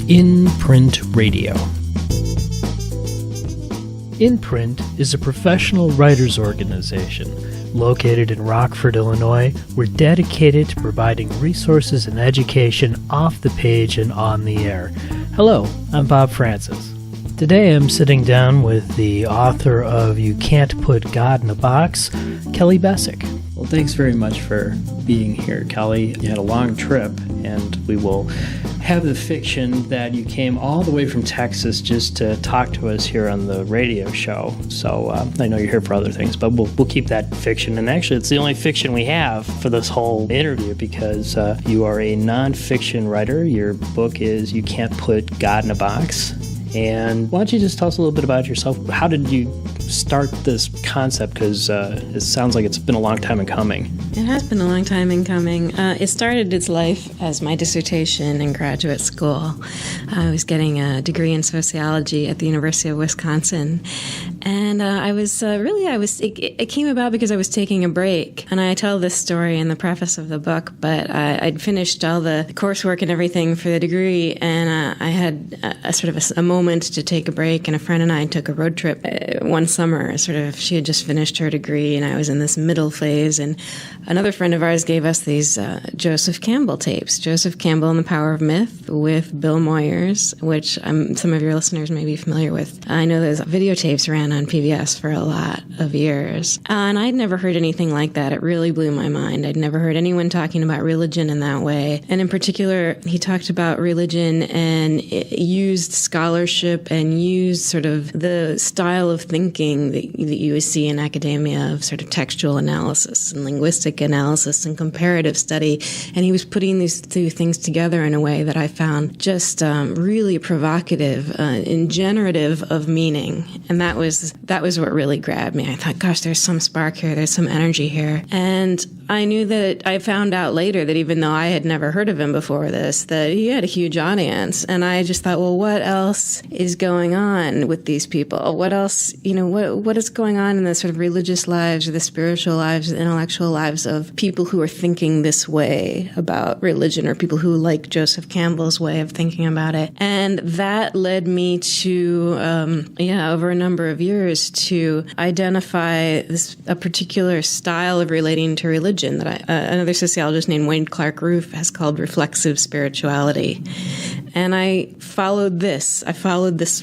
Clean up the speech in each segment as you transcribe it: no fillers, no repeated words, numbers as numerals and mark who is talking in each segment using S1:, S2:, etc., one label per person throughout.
S1: In Print Radio. In Print is a professional writers organization located in Rockford, Illinois. We're dedicated to providing resources and education off the page and on the air. Hello, I'm Bob Francis. Today I'm sitting down with the author of You Can't Put God in a Box, Kelly Besecke.
S2: Well, thanks very much for being here, Kelly. You had a long trip, and we will have the fiction that you came all the way from Texas just to talk to us here on the radio show. So I know you're here for other things, but we'll keep that fiction. And actually, it's the only fiction we have for this whole interview because you are a nonfiction writer. Your book is You Can't Put God in a Box. And why don't you just tell us a little bit about yourself? How did you start this concept? Because it sounds like it's been a long time in coming.
S3: It has been a long time in coming. It started its life as my dissertation in graduate school. I was getting a degree in sociology at the University of Wisconsin. And it came about because I was taking a break. And I tell this story in the preface of the book, but I'd finished all the coursework and everything for the degree, and I had a moment to take a break, and a friend and I took a road trip one summer. She had just finished her degree, and I was in this middle phase, and another friend of ours gave us these Joseph Campbell tapes, Joseph Campbell and the Power of Myth with Bill Moyers, which some of your listeners may be familiar with. I know those videotapes ran on PBS for a lot of years, and I'd never heard anything like that. It really blew my mind. I'd never heard anyone talking about religion in that way, and in particular, he talked about religion and used scholarship and used sort of the style of thinking that you would see in academia of sort of textual analysis and linguistic analysis and comparative study. And he was putting these two things together in a way that I found just really provocative and generative of meaning. And that was what really grabbed me. I thought, gosh, there's some spark here. There's some energy here. And I knew that I found out later that even though I had never heard of him before this, that he had a huge audience. And I just thought, well, what else is going on with these people? What else, what is going on in the sort of religious lives or the spiritual lives, the intellectual lives of people who are thinking this way about religion, or people who like Joseph Campbell's way of thinking about it? And that led me to, over a number of years, to identify a particular style of relating to religion that another sociologist named Wayne Clark Roof has called reflexive spirituality. And I followed this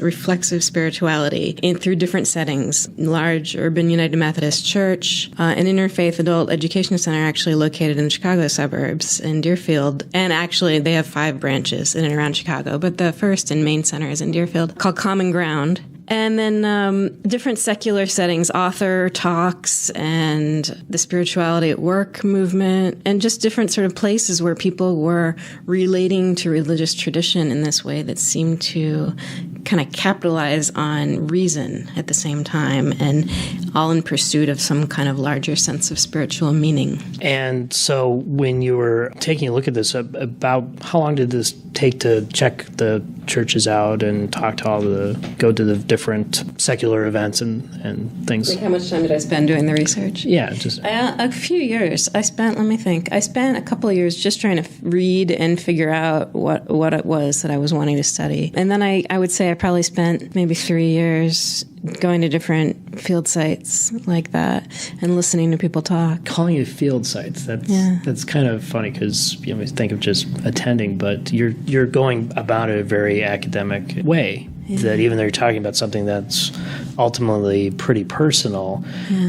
S3: reflexive spirituality through different settings. Large urban United Methodist Church, an interfaith adult education center actually located in the Chicago suburbs in Deerfield. And actually, they have 5 branches in and around Chicago. But the first and main center is in Deerfield, called Common Ground. And then different secular settings, author talks, and the spirituality at work movement, and just different sort of places where people were relating to religious tradition in this way that seemed to kind of capitalize on reason at the same time, and all in pursuit of some kind of larger sense of spiritual meaning.
S1: And so when you were taking a look at this, about how long did this take to check the churches out and go to the different secular events and things?
S3: Like how much time did I spend doing the research?
S1: Yeah, just
S3: a few years. I spent a couple of years just trying to read and figure out what it was that I was wanting to study. And then I would say I probably spent maybe 3 years going to different field sites like that and listening to people talk. Calling
S2: it field sites, that's kind of funny because we think of just attending, but you're going about it a very academic way. Yeah. That even though you're talking about something that's ultimately pretty personal,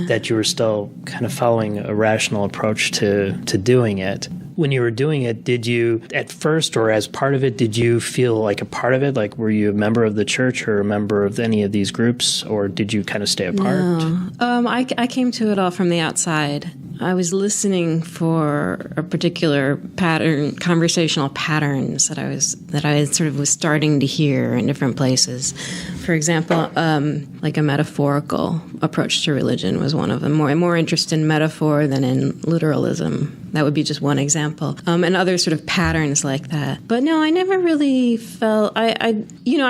S2: that you were still kind of following a rational approach to doing it. When you were doing it, did you, at first or as part of it, did you feel like a part of it? Like, were you a member of the church or a member of any of these groups, or did you kind of stay apart?
S3: No. I came to it all from the outside. I was listening for a particular pattern, conversational patterns that I sort of was starting to hear in different places. For example, like a metaphorical approach to religion was one of them. More interest in metaphor than in literalism. That would be just one example. And other sort of patterns like that. But no, I never really felt, I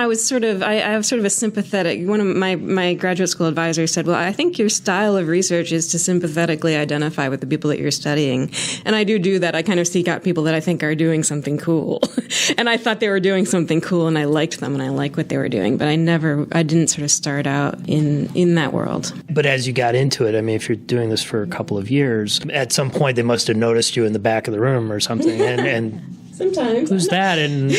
S3: was sort of, I have sort of a sympathetic, one of my graduate school advisors said, well, I think your style of research is to sympathetically identify with the people that you're studying. And I do that. I kind of seek out people that I think are doing something cool. And I thought they were doing something cool, and I liked them, and I liked what they were doing. But I didn't sort of start out in that world.
S2: But as you got into it, I mean, if you're doing this for a couple of years, at some point they must have noticed you in the back of the room or something, and
S3: sometimes
S2: who's that, and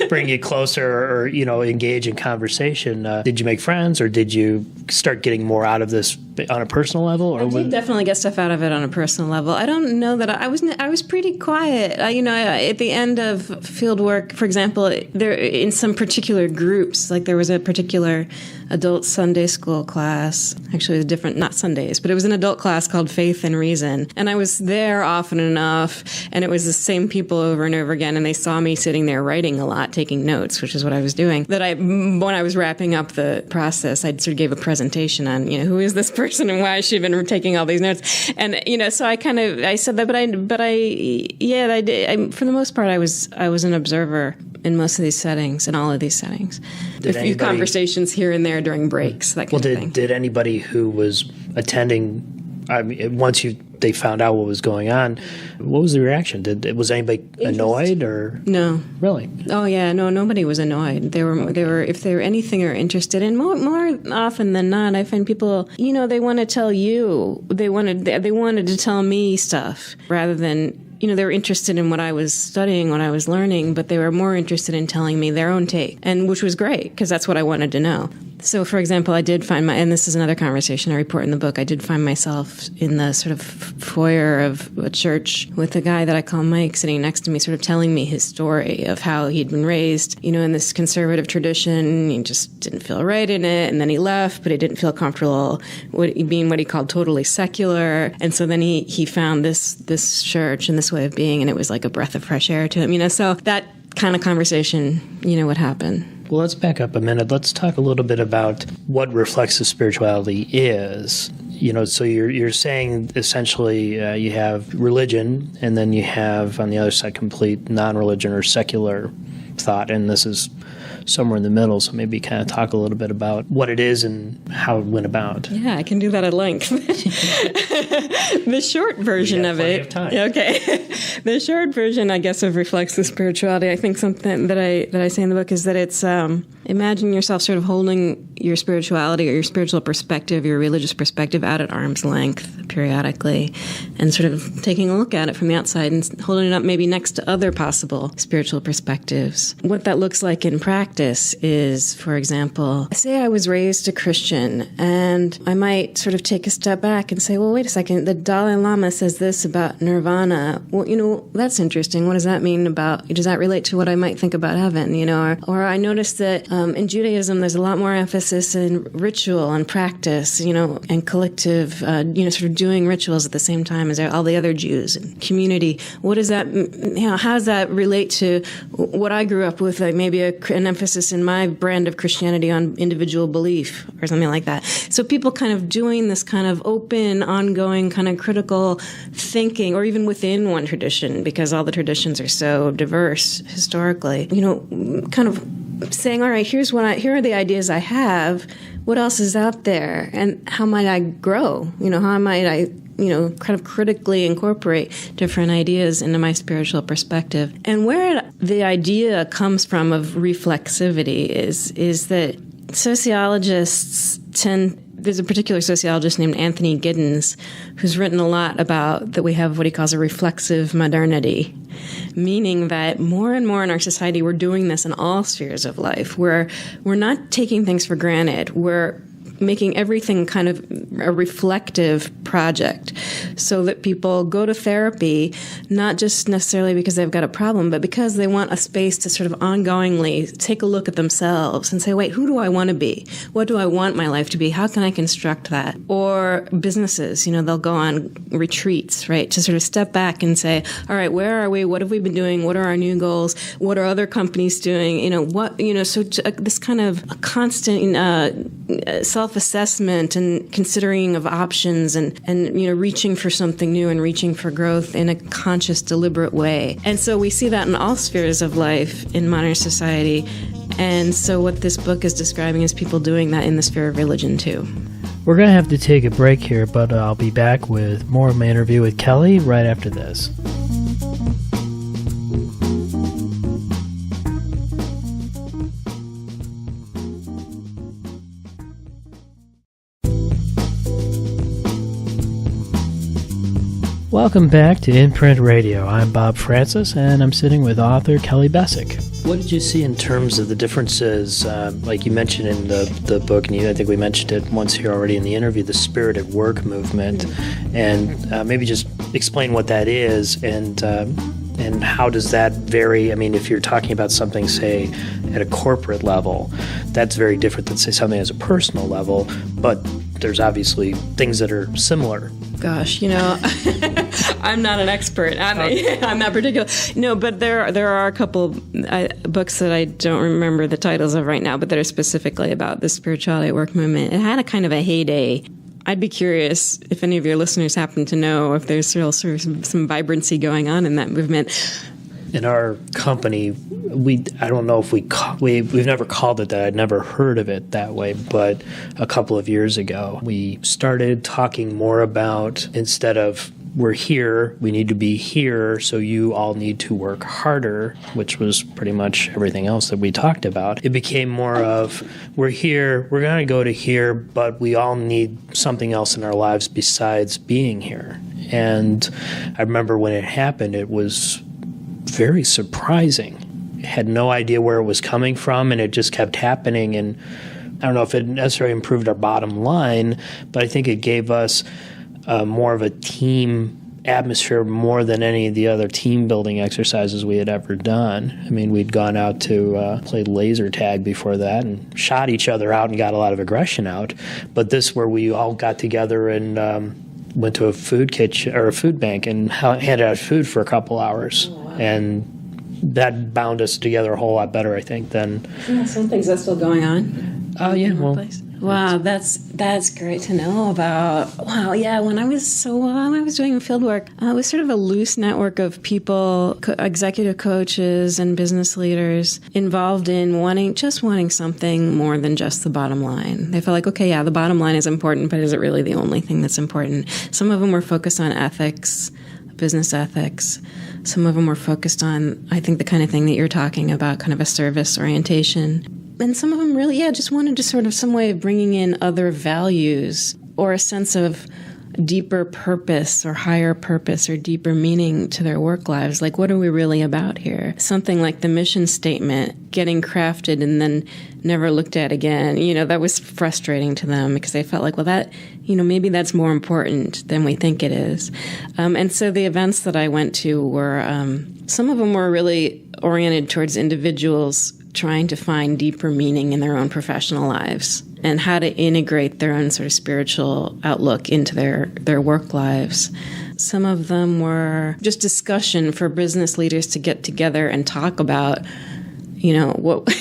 S2: bring you closer, or engage in conversation. Did you make friends, or did you start getting more out of this on a personal level? Or
S3: I did definitely get stuff out of it on a personal level. I don't know that I was pretty quiet. At the end of field work, for example, there in some particular groups, like there was a particular adult Sunday school class. Actually, it was different, not Sundays, but it was an adult class called Faith and Reason. And I was there often enough, and it was the same people over and over again, and they saw me sitting there writing a lot, taking notes, which is what I was doing, that when I was wrapping up the process, I sort of gave a presentation on, who is this person and why has she been taking all these notes? And, so I said that, but I did. For the most part, I was an observer in most of these settings, in all of these settings. A few conversations here and there during breaks, that kind of thing.
S2: Did anybody who was attending, once they found out what was going on, what was the reaction? Was anybody annoyed, or
S3: no?
S2: Really?
S3: Oh yeah, no, nobody was annoyed. They were if they were anything or interested in, more often than not, I find people, they want to tell you, they wanted to tell me stuff rather than. They were interested in what I was studying, what I was learning, but they were more interested in telling me their own take, and which was great, because that's what I wanted to know. So, for example, I did find and this is another conversation I report in the book, I did find myself in the sort of foyer of a church with a guy that I call Mike sitting next to me, sort of telling me his story of how he'd been raised, in this conservative tradition. He just didn't feel right in it, and then he left, but he didn't feel comfortable being what he called totally secular. And so then he found this church and this way of being, and it was like a breath of fresh air to him, so that kind of conversation, would happen.
S2: Well, let's back up a minute. Let's talk a little bit about what reflexive spirituality is. So you're saying essentially you have religion, and then you have on the other side complete non-religion or secular thought, and this is somewhere in the middle. So maybe kind of talk a little bit about what it is and how it went about.
S3: Yeah, I can do that at length. The short version of it.
S2: Of time.
S3: Okay. The short version, I guess, of reflexive spirituality, I think something that I say in the book is that it's imagine yourself sort of holding your spirituality or your spiritual perspective, your religious perspective out at arm's length periodically, and sort of taking a look at it from the outside and holding it up maybe next to other possible spiritual perspectives. What that looks like in practice is, for example, say I was raised a Christian, and I might sort of take a step back and say, well, wait a second, the Dalai Lama says this about nirvana. Well, that's interesting. What does that mean does that relate to what I might think about heaven? Or I noticed that in Judaism, there's a lot more emphasis in ritual and practice, and collective, sort of doing rituals at the same time as all the other Jews and community. What does that, how does that relate to what I grew up with, like maybe an emphasis in my brand of Christianity on individual belief or something like that? So people kind of doing this kind of open, ongoing, kind of critical thinking, or even within one tradition, because all the traditions are so diverse historically, kind of saying, all right, here are the ideas I have. What else is out there? And how might I grow? How might I, kind of critically incorporate different ideas into my spiritual perspective? And where the idea comes from of reflexivity is that sociologists there's a particular sociologist named Anthony Giddens who's written a lot about that we have what he calls a reflexive modernity, meaning that more and more in our society we're doing this in all spheres of life. We're not taking things for granted. We're making everything kind of a reflective project so that people go to therapy, not just necessarily because they've got a problem, but because they want a space to sort of ongoingly take a look at themselves and say, wait, who do I want to be? What do I want my life to be? How can I construct that? Or businesses, they'll go on retreats, right, to sort of step back and say, all right, where are we? What have we been doing? What are our new goals? What are other companies doing? So this kind of a constant self self-assessment and considering of options and reaching for something new and reaching for growth in a conscious, deliberate way. And so we see that in all spheres of life in modern society. And so what this book is describing is people doing that in the sphere of religion too.
S1: We're going to have to take a break here, but I'll be back with more of my interview with Kelly right after this. Welcome back to Imprint Radio. I'm Bob Francis, and I'm sitting with author Kelly Besecke. What did you see in terms of the differences, like you mentioned in the book, and I think we mentioned it once here already in the interview, the Spirit at Work movement, and maybe just explain what that is and how does that vary? I mean, if you're talking about something, say, at a corporate level, that's very different than, say, something as a personal level, but there's obviously things that are similar.
S3: Gosh, I'm not an expert. I'm not particular. No, but there are a couple books that I don't remember the titles of right now, but that are specifically about the spirituality at work movement. It had a kind of a heyday. I'd be curious if any of your listeners happen to know if there's still sort of some vibrancy going on in that movement.
S1: In our company, I don't know if we've never called it that. I'd never heard of it that way, but a couple of years ago, we started talking more about, instead of we're here, we need to be here, so you all need to work harder, which was pretty much everything else that we talked about. It became more of, we're here, we're going to go to here, but we all need something else in our lives besides being here. And I remember when it happened, it was very surprising. Had no idea where it was coming from, and it just kept happening. And I don't know if it necessarily improved our bottom line, but I think it gave us more of a team atmosphere more than any of the other team building exercises we had ever done. I mean, we'd gone out to play laser tag before that and shot each other out and got a lot of aggression out. But this, where we all got together and went to a food kitchen or a food bank and handed out food for a couple hours. Oh, wow. And that bound us together a whole lot better, I think, than...
S3: Yeah, some things that's still going on.
S1: Oh, yeah, well...
S3: Wow, that's great to know about. Wow, yeah, when I was doing field work, it was sort of a loose network of people, executive coaches and business leaders involved in wanting something more than just the bottom line. They felt like, okay, yeah, the bottom line is important, but is it really the only thing that's important? Some of them were focused on ethics, business ethics. Some of them were focused on, I think, the kind of thing that you're talking about, kind of a service orientation. And some of them really, just wanted to sort of some way of bringing in other values or a sense of deeper purpose or higher purpose or deeper meaning to their work lives. Like, what are we really about here? Something like the mission statement getting crafted and then never looked at again. That was frustrating to them because they felt like, well, that, maybe that's more important than we think it is. And so the events that I went to were, some of them were really oriented towards individuals trying to find deeper meaning in their own professional lives and how to integrate their own sort of spiritual outlook into their work lives. Some of them were just discussion for business leaders to get together and talk about, what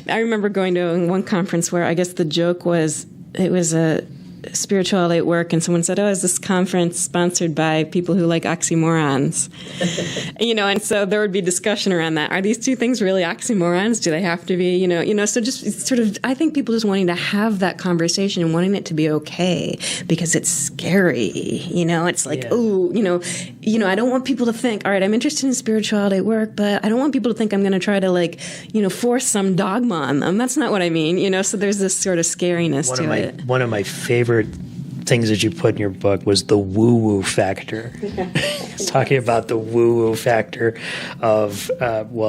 S3: I remember going to one conference where I guess the joke was, it was a spirituality at work, and someone said, is this conference sponsored by people who like oxymorons? And so there would be discussion around that. Are these two things really oxymorons? Do they have to be, so just sort of, I think people just wanting to have that conversation and wanting it to be okay because it's scary, it's like, I don't want people to think, all right, I'm interested in spirituality at work, but I don't want people to think I'm going to try to force some dogma on them. That's not what I mean, so there's this sort of scariness to it.
S1: One of my favorite things that you put in your book was the woo-woo factor. It's talking about the woo-woo factor of,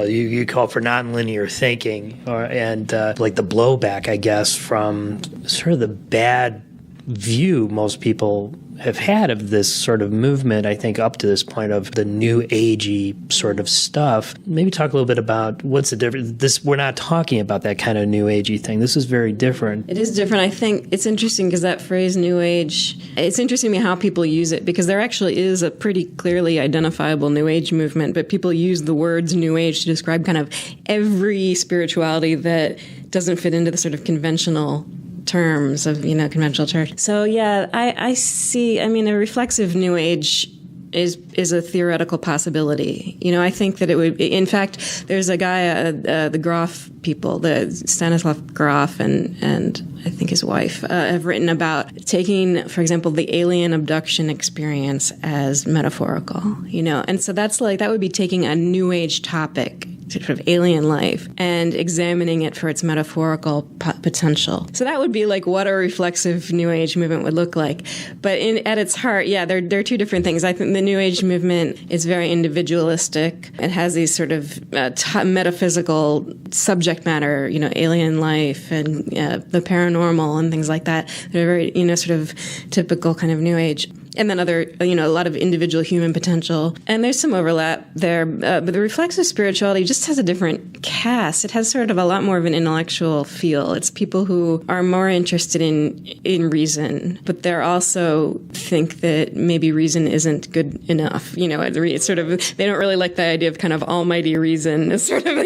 S1: you call for nonlinear thinking, and like the blowback, I guess, from sort of the bad view most people have had of this sort of movement, I think, up to this point of the new agey sort of stuff. Maybe talk a little bit about what's the difference. We're not talking about that kind of new agey thing. This is very different.
S3: It is different. I think it's interesting because that phrase new age, it's interesting to me how people use it because there actually is a pretty clearly identifiable new age movement, but people use the words new age to describe kind of every spirituality that doesn't fit into the sort of conventional terms of, conventional church. So yeah, I see, a reflexive New Age is a theoretical possibility. I think that it would be, in fact, there's a guy, the Grof people, the Stanislav Grof and I think his wife, have written about taking, for example, the alien abduction experience as metaphorical, and so that would be taking a New Age topic, sort of alien life, and examining it for its metaphorical potential. So that would be like what a reflexive New Age movement would look like. But at its heart, yeah, they're two different things. I think the New Age movement is very individualistic. It has these sort of metaphysical subject matter, alien life and the paranormal and things like that. They're very, sort of typical kind of New Age. And then other, a lot of individual human potential. And there's some overlap there. But the reflexive spirituality just has a different cast. It has sort of a lot more of an intellectual feel. It's people who are more interested in reason, but they're also think that maybe reason isn't good enough. It's sort of, they don't really like the idea of kind of almighty reason. It's sort of,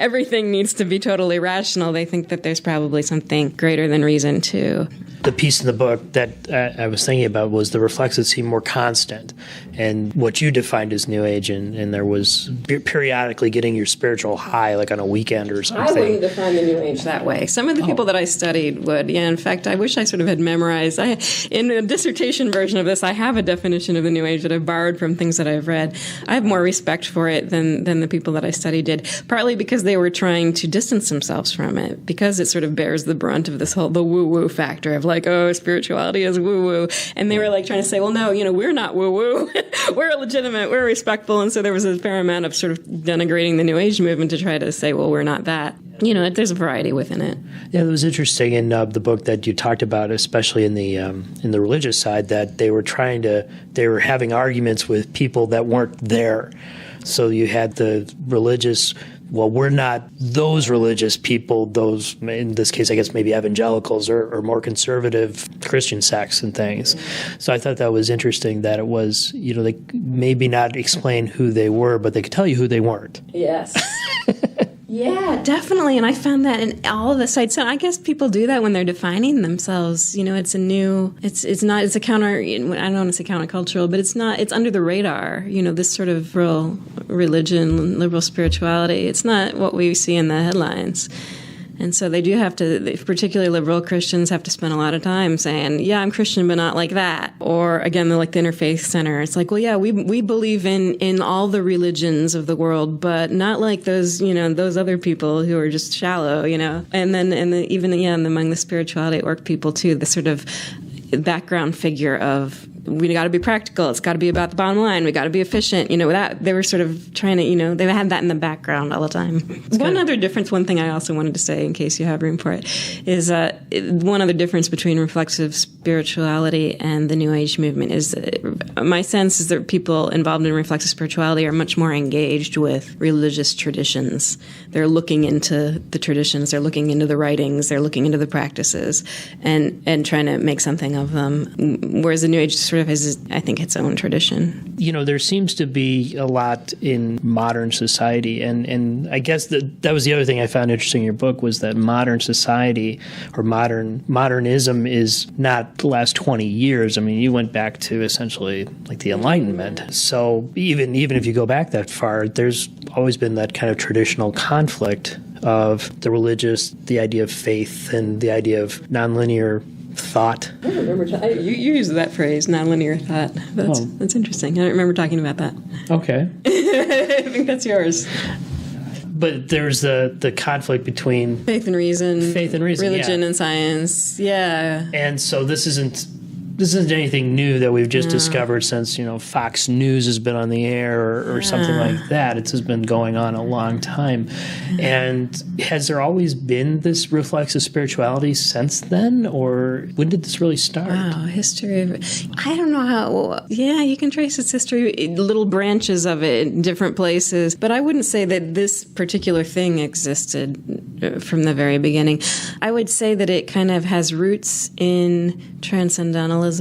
S3: everything needs to be totally rational. They think that there's probably something greater than reason too.
S2: The piece in the book that I was thinking about was the reflexive seem more constant, and what you defined as New Age, and there was periodically getting your spiritual high, like on a weekend or something.
S3: I wouldn't define the New Age that way. Some of the people that I studied would. Yeah, in fact, I wish I sort of had memorized. In a dissertation version of this, I have a definition of the New Age that I've borrowed from things that I've read. I have more respect for it than the people that I studied did, partly because they were trying to distance themselves from it, because it sort of bears the brunt of this whole, the woo-woo factor of like, oh, spirituality is woo-woo. And they were like trying to say, well, no, we're not woo-woo. We're legitimate. We're respectful. And so there was a fair amount of sort of denigrating the New Age movement to try to say, well, we're not that. There's a variety within it.
S2: Yeah, it was interesting in the book that you talked about, especially in the religious side, that they were having arguments with people that weren't there. So you had the religious, well, we're not those religious people, those, in this case, I guess maybe evangelicals or more conservative Christian sects and things. So I thought that was interesting that it was, they maybe not explain who they were, but they could tell you who they weren't.
S3: Yes. Yeah, definitely. And I found that in all of the sites. So I guess people do that when they're defining themselves. It's a counter, I don't want to say countercultural, but it's under the radar. This sort of real religion, liberal spirituality. It's not what we see in the headlines. And so they do have to, particularly liberal Christians, have to spend a lot of time saying, yeah, I'm Christian, but not like that. Or again, they're like the Interfaith Center. It's like, well, yeah, we believe in all the religions of the world, but not like those, those other people who are just shallow, And then even among the spirituality at work people too, the sort of background figure of, we got to be practical. It's got to be about the bottom line. We got to be efficient. That they were sort of trying to, they had that in the background all the time. One thing I also wanted to say, in case you have room for it, is one other difference between reflexive spirituality and the New Age movement is my sense is that people involved in reflexive spirituality are much more engaged with religious traditions. They're looking into the traditions. They're looking into the writings. They're looking into the practices and trying to make something of them. Whereas the New Age sort of has, I think, its own tradition.
S2: There seems to be a lot in modern society, and I guess that was the other thing I found interesting in your book was that modern society or modernism is not the last 20 years. I mean, you went back to essentially like the Enlightenment. So even if you go back that far, there's always been that kind of traditional conflict of the religious, the idea of faith, and the idea of nonlinear thought.
S3: I don't remember. You used that phrase, nonlinear thought. That's interesting. I don't remember talking about that.
S2: Okay.
S3: I think that's yours.
S2: But there's the conflict between
S3: faith and reason, religion and science. Yeah.
S2: And so this isn't anything new that we've just discovered since, Fox News has been on the air or something like that. It's just been going on a long time. And has there always been this reflexive spirituality since then? Or when did this really start?
S3: Wow, history of it. I don't know how. Yeah, you can trace its history, little branches of it in different places. But I wouldn't say that this particular thing existed from the very beginning. I would say that it kind of has roots in transcendentalism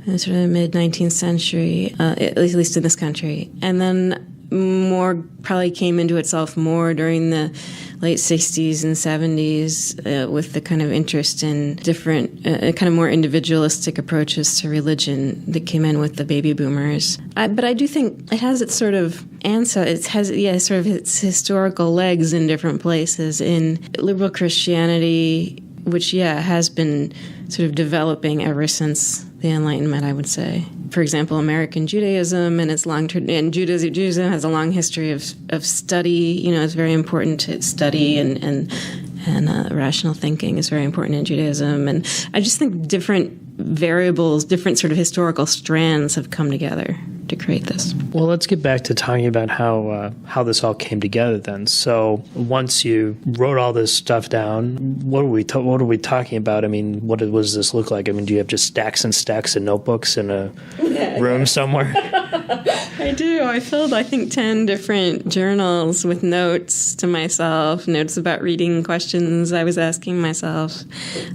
S3: in sort of the mid-19th century, at least in this country. And then probably came into itself more during the late 60s and 70s with the kind of interest in different, kind of more individualistic approaches to religion that came in with the baby boomers. But I do think it has its sort of sort of its historical legs in different places. In liberal Christianity, which, has been sort of developing ever since the Enlightenment, I would say. For example, American Judaism and its and Judaism has a long history of study. It's very important to study, and rational thinking is very important in Judaism. And I just think different variables, different sort of historical strands have come together to create this.
S2: Well, let's get back to talking about how this all came together then. So once you wrote all this stuff down, what are we talking about? I mean, what does this look like? I mean, do you have just stacks and stacks of notebooks in a room somewhere?
S3: I do. I filled, I think, 10 different journals with notes to myself, notes about reading questions I was asking myself.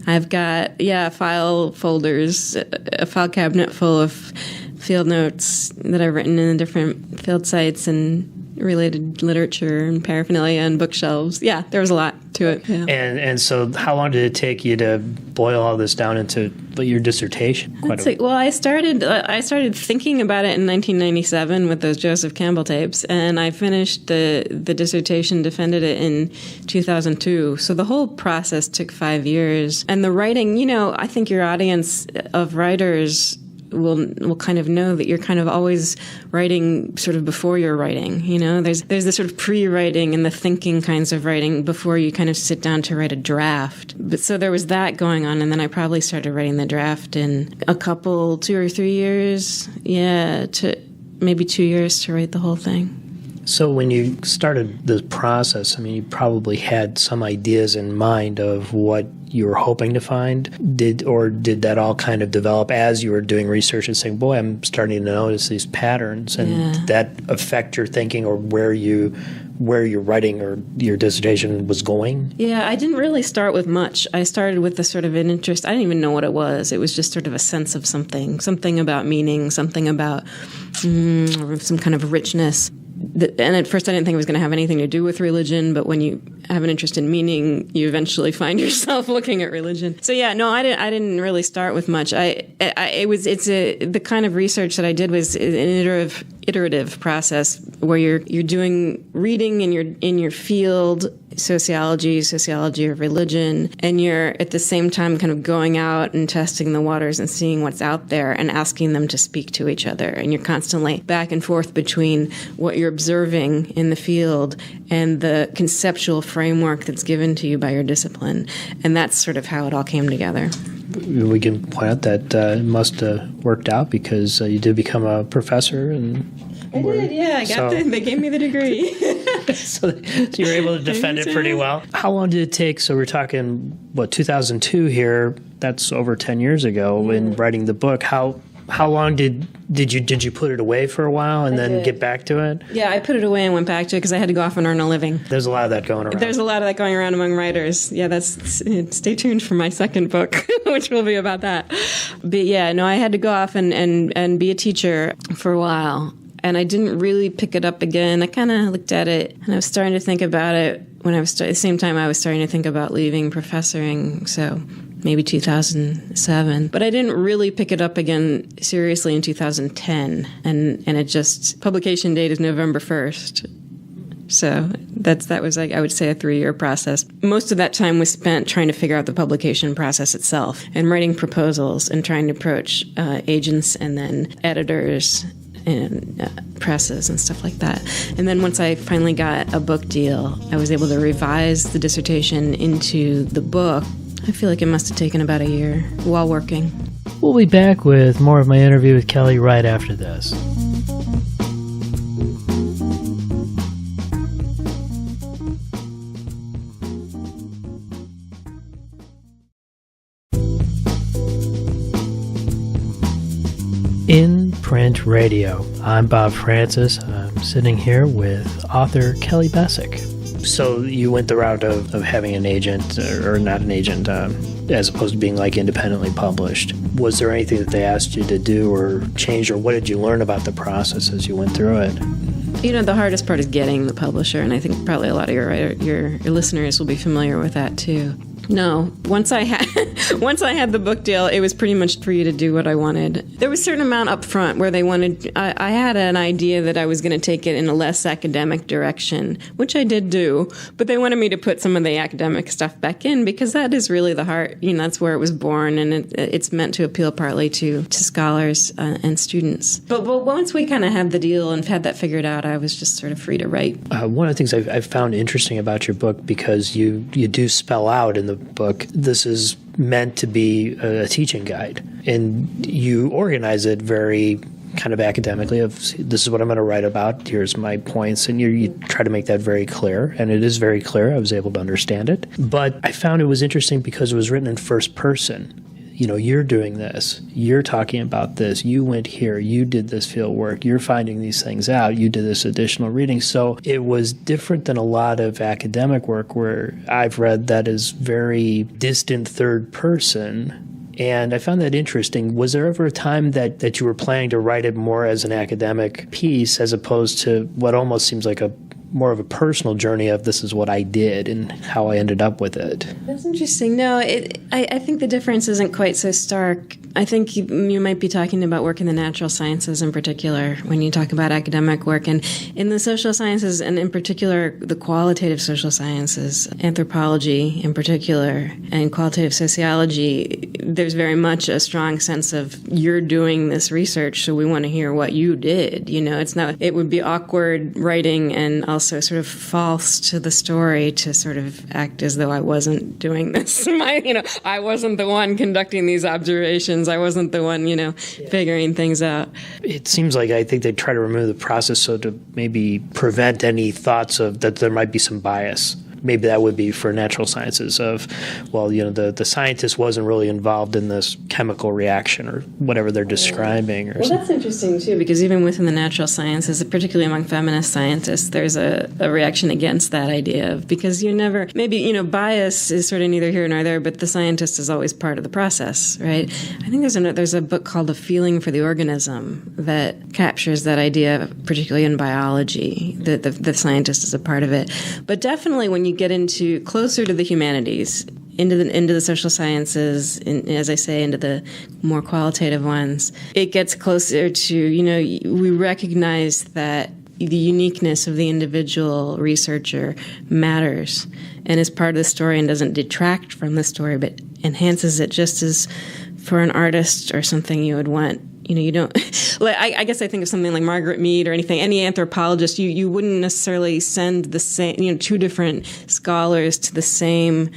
S3: I've got, file folders, a file cabinet full of field notes that I've written in different field sites and related literature and paraphernalia and bookshelves. Yeah, there was a lot to it. Yeah.
S2: And so how long did it take you to boil all this down into your dissertation?
S3: I started thinking about it in 1997 with those Joseph Campbell tapes, and I finished the dissertation, defended it in 2002. So the whole process took 5 years. And the writing, I think your audience of writers will kind of know that you're kind of always writing sort of before you're writing. There's this sort of pre-writing and the thinking kinds of writing before you kind of sit down to write a draft. But so there was that going on, and then I probably started writing the draft in 2 or 3 years. To maybe 2 years to write the whole thing.
S2: So when you started the process, I mean, you probably had some ideas in mind of what you were hoping to find. Did that all kind of develop as you were doing research and saying, boy, I'm starting to notice these patterns? And did that affect your thinking or where your writing or your dissertation was going? Yeah,
S3: I didn't really start with much. I started with a sort of an interest. I didn't even know what it was. It was just sort of a sense of something about meaning, something about some kind of richness. And at first I didn't think it was going to have anything to do with religion, but when you have an interest in meaning, you eventually find yourself looking at religion. So I didn't really start with much. The kind of research that I did was an iterative process where you're doing reading in your field, sociology of religion, and you're at the same time kind of going out and testing the waters and seeing what's out there and asking them to speak to each other. And you're constantly back and forth between what you're observing in the field and the conceptual framework that's given to you by your discipline. And that's sort of how it all came together.
S2: We can point out that it must have worked out because you did become a professor.
S3: I did, yeah. They gave me the degree.
S2: so you were able to defend it pretty well. How long did it take? So we're talking, 2002 here. That's over 10 years ago in writing the book. How long did you put it away for a while and then get back to it?
S3: Yeah, I put it away and went back to it because I had to go off and earn a living.
S2: There's a lot of that going around.
S3: There's a lot of that going around among writers. Yeah, stay tuned for my second book, which will be about that. But I had to go off and be a teacher for a while. And I didn't really pick it up again. I kind of looked at it, and I was starting to think about it when at the same time I was starting to think about leaving professoring, so maybe 2007. But I didn't really pick it up again seriously in 2010, and it just, publication date is November 1st. So that was, I would say, a 3-year process. Most of that time was spent trying to figure out the publication process itself and writing proposals and trying to approach agents and then editors and presses and stuff like that. And then once I finally got a book deal, I was able to revise the dissertation into the book. I feel like it must have taken about a year while working.
S1: We'll be back with more of my interview with Kelly right after this. In Print Radio. I'm Bob Francis. I'm sitting here with author Kelly Besecke.
S2: So you went the route of having an agent, or not an agent, as opposed to being like independently published. Was there anything that they asked you to do or change, or what did you learn about the process as you went through it?
S3: The hardest part is getting the publisher, and I think probably a lot of your listeners will be familiar with that too. No, once I had the book deal, it was pretty much free to do what I wanted. There was a certain amount up front where they wanted. I had an idea that I was going to take it in a less academic direction, which I did do. But they wanted me to put some of the academic stuff back in because that is really the heart. That's where it was born, and it's meant to appeal partly to scholars and students. But once we kind of had the deal and had that figured out, I was just sort of free to write.
S1: One of the things I've found interesting about your book, because you do spell out in the book, this is meant to be a teaching guide, and you organize it very kind of academically of, this is what I'm going to write about, here's my points, and you try to make that very clear, and it is very clear. I was able to understand it. But I found it was interesting because it was written in first person. You're doing this, you're talking about this, you went here, you did this field work, you're finding these things out, you did this additional reading. So it was different than a lot of academic work where I've read that is very distant third person. And I found that interesting. Was there ever a time that you were planning to write it more as an academic piece as opposed to what almost seems like more of a personal journey of this is what I did and how I ended up with it?
S3: That's interesting. No, I think the difference isn't quite so stark. I think you might be talking about work in the natural sciences in particular when you talk about academic work. And in the social sciences, and in particular the qualitative social sciences, anthropology in particular, and qualitative sociology, there's very much a strong sense of you're doing this research, so we want to hear what you did. It's not. It would be awkward writing and also sort of false to the story to sort of act as though I wasn't doing this. I wasn't the one conducting these observations. I wasn't the one, figuring things out.
S1: It seems like I think they try to remove the process so to maybe prevent any thoughts of that there might be some bias. Maybe that would be for natural sciences of, the scientist wasn't really involved in this chemical reaction or whatever they're describing. Or
S3: that's interesting, too, because even within the natural sciences, particularly among feminist scientists, there's a reaction against that idea of, because bias is sort of neither here nor there, but the scientist is always part of the process, right? I think there's a book called A Feeling for the Organism that captures that idea, particularly in biology, that the scientist is a part of it. But definitely when you get into closer to the humanities, into the social sciences, as I say, into the more qualitative ones, it gets closer to, we recognize that the uniqueness of the individual researcher matters and is part of the story and doesn't detract from the story, but enhances it, just as for an artist or something you would want. You don't. I guess I think of something like Margaret Mead or any anthropologist. You wouldn't necessarily send the same, two different scholars to the same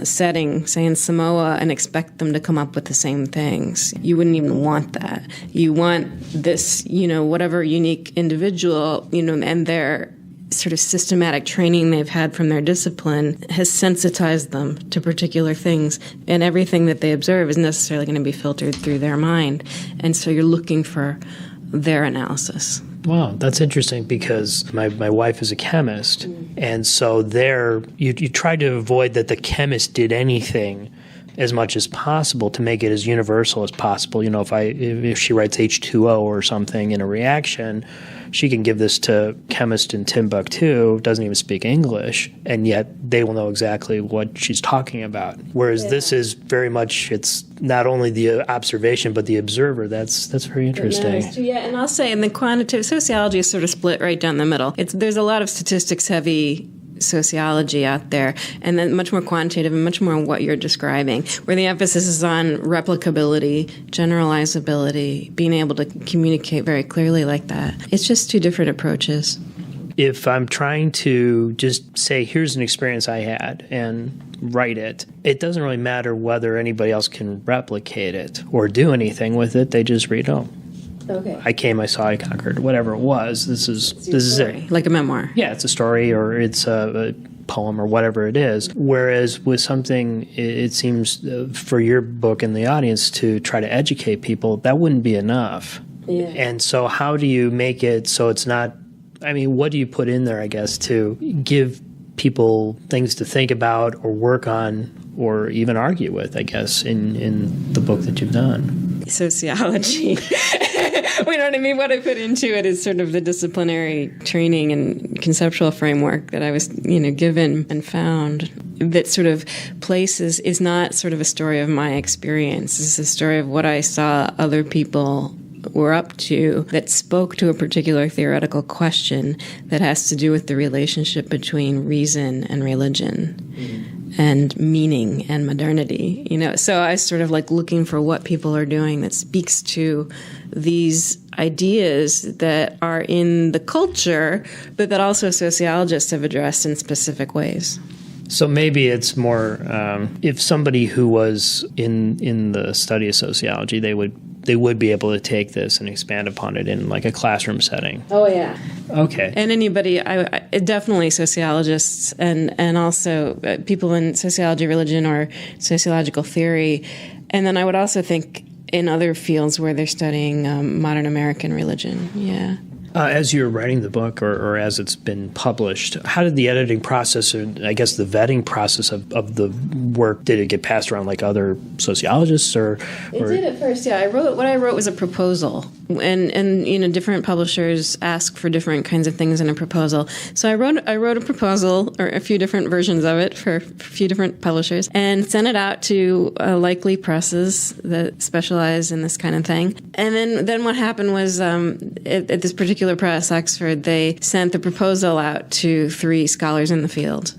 S3: setting, say in Samoa, and expect them to come up with the same things. You wouldn't even want that. You want this, whatever unique individual, and their sort of systematic training they've had from their discipline has sensitized them to particular things, and everything that they observe is necessarily going to be filtered through their mind. And so you're looking for their analysis.
S1: Wow, that's interesting because my wife is a chemist, and so there you try to avoid that the chemist did anything as much as possible to make it as universal as possible. If she writes H2O or something in a reaction, she can give this to chemist in Timbuktu, doesn't even speak English, and yet they will know exactly what she's talking about. Whereas this is very much, it's not only the observation, but the observer. That's very interesting.
S3: Yeah, and I'll say in the quantitative sociology is sort of split right down the middle. There's a lot of statistics-heavy sociology out there, and then much more quantitative and much more what you're describing, where the emphasis is on replicability, generalizability, being able to communicate very clearly like that. It's just two different approaches.
S1: If I'm trying to just say, here's an experience I had and write it, it doesn't really matter whether anybody else can replicate it or do anything with it. They just read,
S3: okay,
S1: I came, I saw, I conquered, whatever it was. This is it.
S3: Like a memoir.
S1: Yeah, it's a story or it's a poem or whatever it is. Whereas with something, it seems for your book and the audience to try to educate people, that wouldn't be enough.
S3: Yeah.
S1: And so how do you make it so it's not, what do you put in there, I guess, to give people things to think about or work on or even argue with, I guess, in the book that you've done?
S3: Sociology. You know what I mean? What I put into it is sort of the disciplinary training and conceptual framework that I was, given and found that sort of places is not sort of a story of my experience. It's a story of what I saw other people were up to that spoke to a particular theoretical question that has to do with the relationship between reason and religion. And meaning and modernity, So I sort of like looking for what people are doing that speaks to these ideas that are in the culture, but that also sociologists have addressed in specific ways.
S2: So maybe it's more if somebody who was in the study of sociology, they would be able to take this and expand upon it in like a classroom setting.
S3: Oh, yeah.
S2: Okay.
S3: And anybody, definitely sociologists and also people in sociology, religion, or sociological theory. And then I would also think in other fields where they're studying modern American religion. Yeah.
S2: As you're writing the book or as it's been published, how did the editing process, or I guess the vetting process of the work, did it get passed around like other sociologists? It
S3: did at first, yeah. What I wrote was a proposal. And different publishers ask for different kinds of things in a proposal. So I wrote a proposal, or a few different versions of it for a few different publishers, and sent it out to likely presses that specialize in this kind of thing. And then what happened was at this particular press, Oxford, they sent the proposal out to 3 scholars in the field.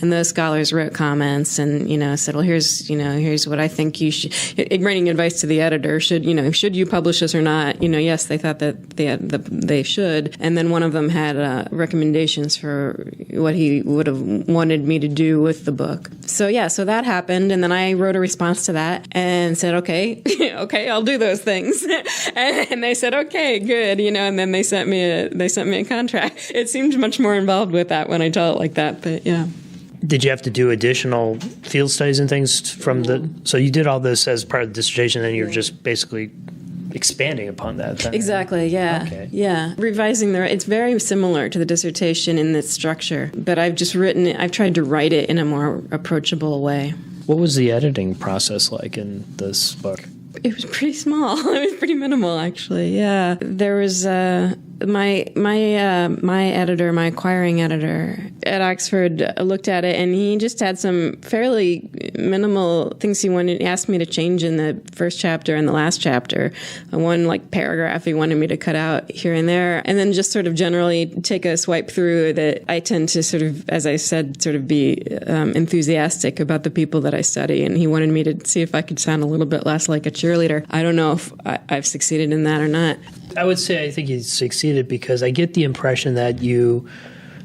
S3: And those scholars wrote comments and, said, well, here's what I think you should, writing advice to the editor, should you publish this or not? Yes, they thought that they should. And then one of them had recommendations for what he would have wanted me to do with the book. So that happened. And then I wrote a response to that and said, okay, I'll do those things. and they said, okay, good, and then they sent me a contract. It seemed much more involved with that when I tell it like that, but yeah.
S2: Did you have to do additional field studies and things so you did all this as part of the dissertation, and then you're just basically expanding upon that then?
S3: Exactly, yeah.
S2: Okay.
S3: Yeah. Revising it's very similar to the dissertation in its structure, but I've tried to write it in a more approachable way.
S2: What was the editing process like in this book?
S3: It was pretty small. It was pretty minimal, actually. Yeah. There was my editor, my acquiring editor at Oxford looked at it, and he just had some fairly minimal things he asked me to change in the first chapter and the last chapter. One paragraph he wanted me to cut out here and there, and then just sort of generally take a swipe through that I tend to sort of, as I said, sort of be enthusiastic about the people that I study, and he wanted me to see if I could sound a little bit less like a cheerleader. I don't know if I've succeeded in that or not.
S2: I would say I think you succeeded because I get the impression that you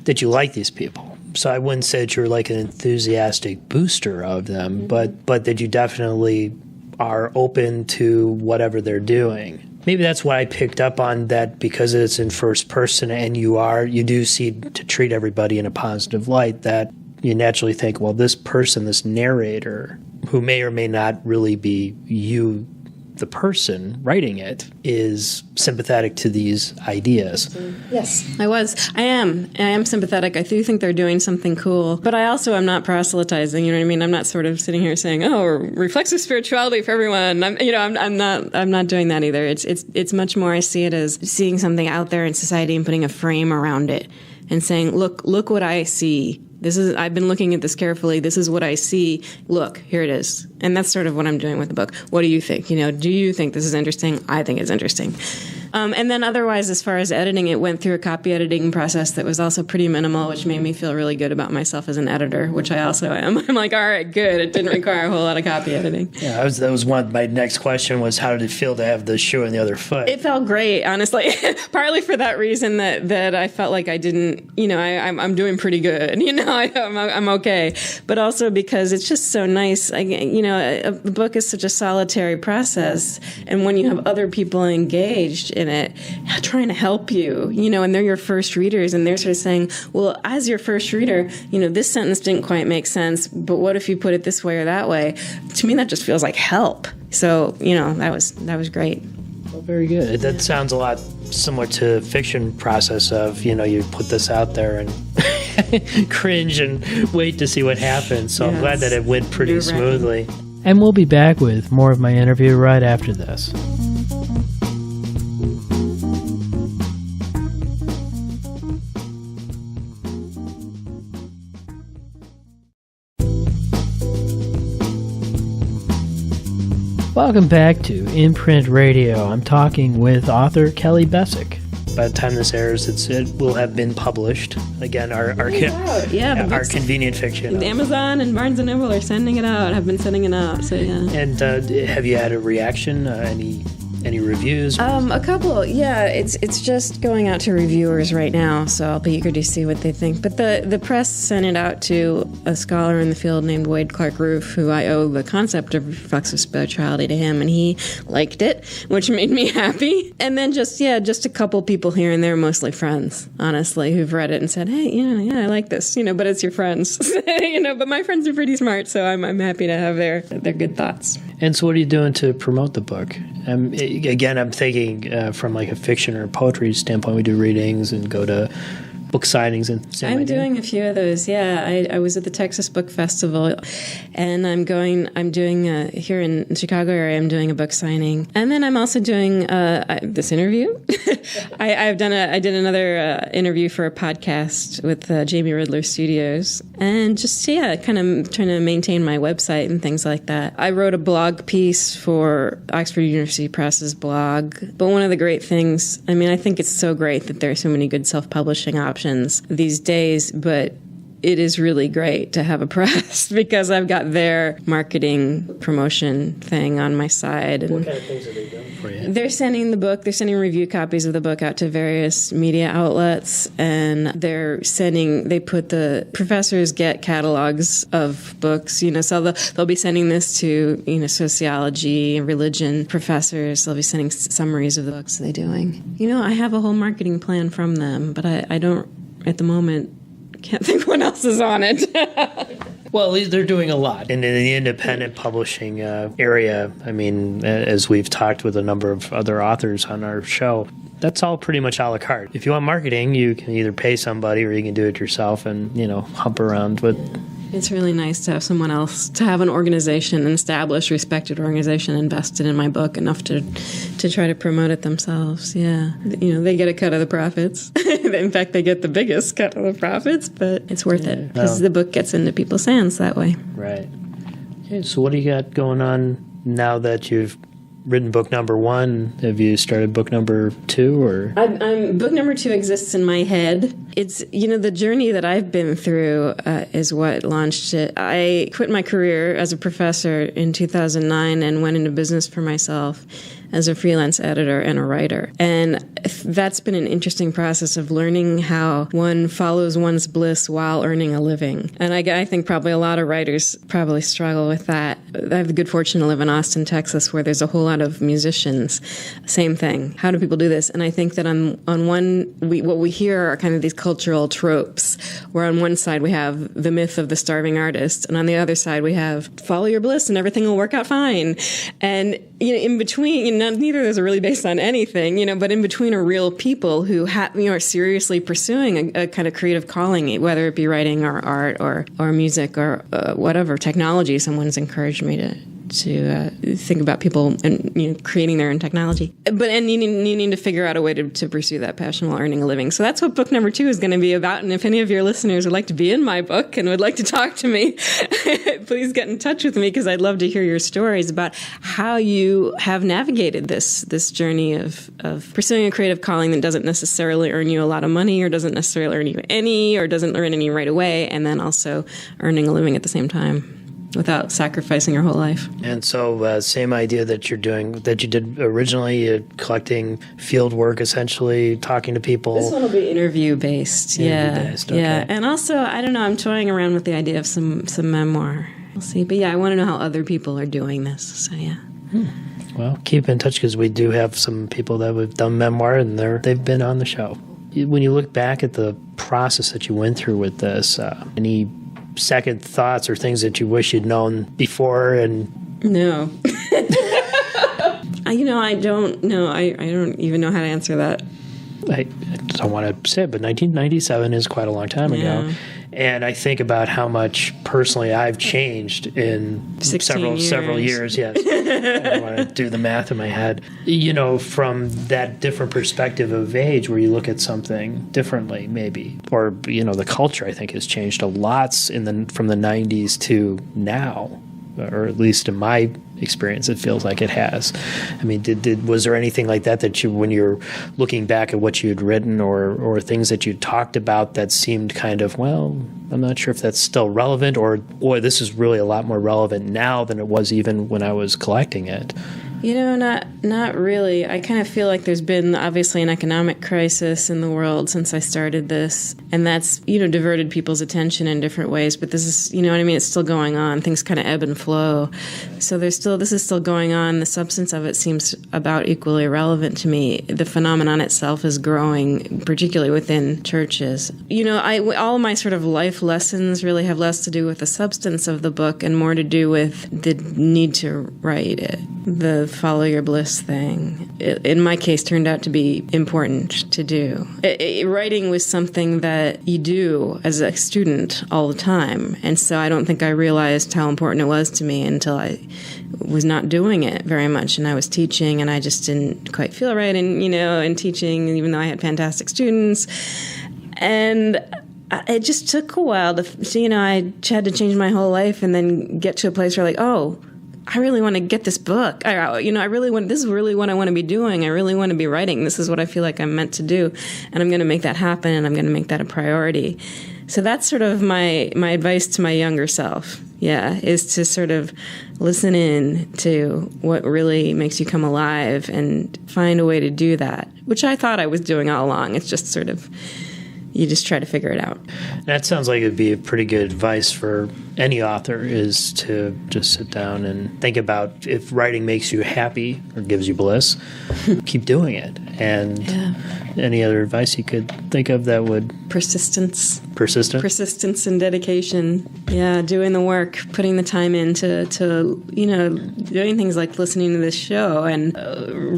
S2: like these people. So I wouldn't say that you're like an enthusiastic booster of them, but that you definitely are open to whatever they're doing. Maybe that's why I picked up on that, because it's in first person and you do seem to treat everybody in a positive light, that you naturally think, well, this person, this narrator, who may or may not really be you, the person writing it, is sympathetic to these ideas.
S3: Yes, I am sympathetic. I do think they're doing something cool, but I also am not proselytizing. You know what I mean? I'm not sort of sitting here saying, "Oh, reflexive spirituality for everyone." I'm not doing that either. It's much more. I see it as seeing something out there in society and putting a frame around it and saying, "Look what I see. I've been looking at this carefully. This is what I see. Look, here it is." And that's sort of what I'm doing with the book. What do you think? Do you think this is interesting? I think it's interesting. And then otherwise, as far as editing, it went through a copy editing process that was also pretty minimal, which made me feel really good about myself as an editor, which I also am. I'm like, all right, good. It didn't require a whole lot of copy editing.
S2: Yeah, that was one. My next question was, how did it feel to have the shoe on the other foot?
S3: It felt great, honestly. Partly for that reason that I felt like I didn't, I'm doing pretty good. I'm okay. But also because it's just so nice. A book is such a solitary process, and when you have other people engaged in it, trying to help you, and they're your first readers, and they're sort of saying, well, as your first reader, this sentence didn't quite make sense, but what if you put it this way or that way? To me, that just feels like help. So, that was great.
S2: Well, very good. That sounds a lot similar to fiction process of, you put this out there and cringe and wait to see what happens. So yes. I'm glad that it went pretty smoothly.
S1: And we'll be back with more of my interview right after this. Welcome back to Imprint Radio. I'm talking with author Kelly Besecke. By the time this airs, it will have been published. Again, our convenient fiction.
S3: Amazon and Barnes & Noble are sending it out, have been sending it out, so yeah.
S1: And have you had a reaction? Any reviews?
S3: A couple, yeah. It's just going out to reviewers right now, so I'll be eager to see what they think. But the press sent it out to a scholar in the field named Wade Clark Roof, who I owe the concept of reflexive spirituality to him, and he liked it, which made me happy. And then just a couple people here and there, mostly friends, honestly, who've read it and said, hey, I like this, but it's your friends, but my friends are pretty smart, so I'm happy to have their good thoughts.
S1: And so what are you doing to promote the book? Again, I'm thinking from like a fiction or poetry standpoint, we do readings and go to book signings and
S3: I'm doing a few of those. Yeah, I was at the Texas Book Festival, and I'm doing here in Chicago area. I'm doing a book signing, and then I'm also doing this interview. I did another interview for a podcast with Jamie Ridler Studios, and just kind of trying to maintain my website and things like that. I wrote a blog piece for Oxford University Press's blog, but one of the great things, I think it's so great that there are so many good self-publishing options these days, but it is really great to have a press because I've got their marketing promotion thing on my side. And
S1: what kind of things are they doing for you?
S3: They're sending review copies of the book out to various media outlets, and the professors get catalogs of books, so they'll be sending this to, sociology, religion professors. They'll be sending summaries of the books they're doing. I have a whole marketing plan from them, but I don't, at the moment, can't think what else is on it.
S1: Well, they're doing a lot. And in the independent publishing area, as we've talked with a number of other authors on our show, that's all pretty much a la carte. If you want marketing, you can either pay somebody or you can do it yourself and, hump around with.
S3: It's really nice to have someone else, to have an organization, an established, respected organization invested in my book enough to try to promote it themselves. Yeah. They get a cut of the profits. In fact, they get the biggest cut of the profits, but it's worth it because the book gets into people's hands that way.
S1: Right. Okay, so what do you got going on now that you've written book number 1? Have you started book number 2? Or
S3: book number 2 exists in my head. It's, the journey that I've been through is what launched it. I quit my career as a professor in 2009 and went into business for myself as a freelance editor and a writer. And that's been an interesting process of learning how one follows one's bliss while earning a living. And I think probably a lot of writers probably struggle with that. I have the good fortune to live in Austin, Texas, where there's a whole lot of musicians. Same thing. How do people do this? And I think that what we hear are kind of these cultural tropes, where on one side we have the myth of the starving artist, and on the other side we have follow your bliss and everything will work out fine. And in between, neither of those are really based on anything, but in between are real people who are seriously pursuing a kind of creative calling, whether it be writing or art or music or whatever technology. Someone's encouraged me to think about people and creating their own technology, and needing to figure out a way to pursue that passion while earning a living. So that's what book number 2 is going to be about. And if any of your listeners would like to be in my book and would like to talk to me, please get in touch with me, because I'd love to hear your stories about how you have navigated this journey of pursuing a creative calling that doesn't necessarily earn you a lot of money, or doesn't necessarily earn you any, or doesn't earn any right away, and then also earning a living at the same time, without sacrificing your whole life.
S1: And so same idea that you did originally, collecting field work, essentially, talking to people.
S3: This one will be interview-based.
S1: Okay.
S3: Yeah. And also, I don't know, I'm toying around with the idea of some memoir. We'll see. But I want to know how other people are doing this. So, yeah.
S1: Well, keep in touch, because we do have some people that have done memoir, and they've been on the show. When you look back at the process that you went through with this, any second thoughts or things that you wish you'd known before? And
S3: no. I don't know. I don't even know how to answer that.
S1: I don't want to say it, but 1997 is quite a long time ago. And I think about how much personally I've changed in several years. Yes. I don't want to do the math in my head. From that different perspective of age, where you look at something differently, maybe. Or, the culture, I think, has changed a lot from the 90s to now.
S2: or at least in my experience, it feels like it has. I mean, was there anything like that you, when you're looking back at what you'd written or things that you talked about that seemed kind of, well, I'm not sure if that's still relevant, or, boy, this is really a lot more relevant now than it was even when I was collecting it?
S3: You know, not really. I kind of feel like there's been obviously an economic crisis in the world since I started this, and that's, diverted people's attention in different ways. But this is, you know what I mean? It's still going on. Things kind of ebb and flow. So this is still going on. The substance of it seems about equally relevant to me. The phenomenon itself is growing, particularly within churches. All my sort of life lessons really have less to do with the substance of the book and more to do with the need to write it. The follow your bliss thing, in my case, turned out to be important to do. Writing was something that you do as a student all the time, and so I don't think I realized how important it was to me until I was not doing it very much, and I was teaching, and I just didn't quite feel right in teaching, even though I had fantastic students. And it just took a while to, I had to change my whole life and then get to a place where I really want to get this book. This is really what I want to be doing. I really want to be writing. This is what I feel like I'm meant to do. And I'm going to make that happen, and I'm going to make that a priority. So that's sort of my advice to my younger self, is to sort of listen in to what really makes you come alive and find a way to do that, which I thought I was doing all along. It's just sort of, you just try to figure it out.
S2: That sounds like it'd be a pretty good advice for any author, is to just sit down and think about, if writing makes you happy or gives you bliss, keep doing it. And any other advice you could think of that would... Persistence and dedication. Yeah, doing the work, putting the time into doing things like listening to this show and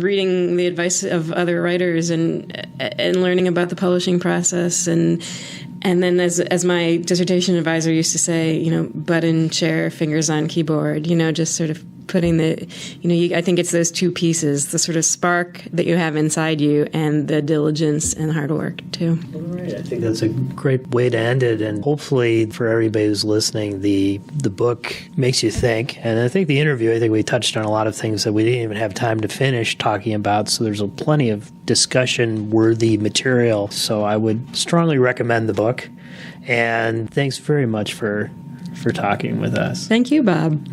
S2: reading the advice of other writers and learning about the publishing process, and then as my dissertation advisor used to say, button, chair, fingers on keyboard, just sort of putting the, I think it's those two pieces, the sort of spark that you have inside you and the diligence and hard work too. All right. I think that's a great way to end it. And hopefully for everybody who's listening, the book makes you think. And I think the interview, we touched on a lot of things that we didn't even have time to finish talking about. So there's plenty of discussion-worthy material. So I would strongly recommend the book. And thanks very much for talking with us.
S3: Thank you, Bob.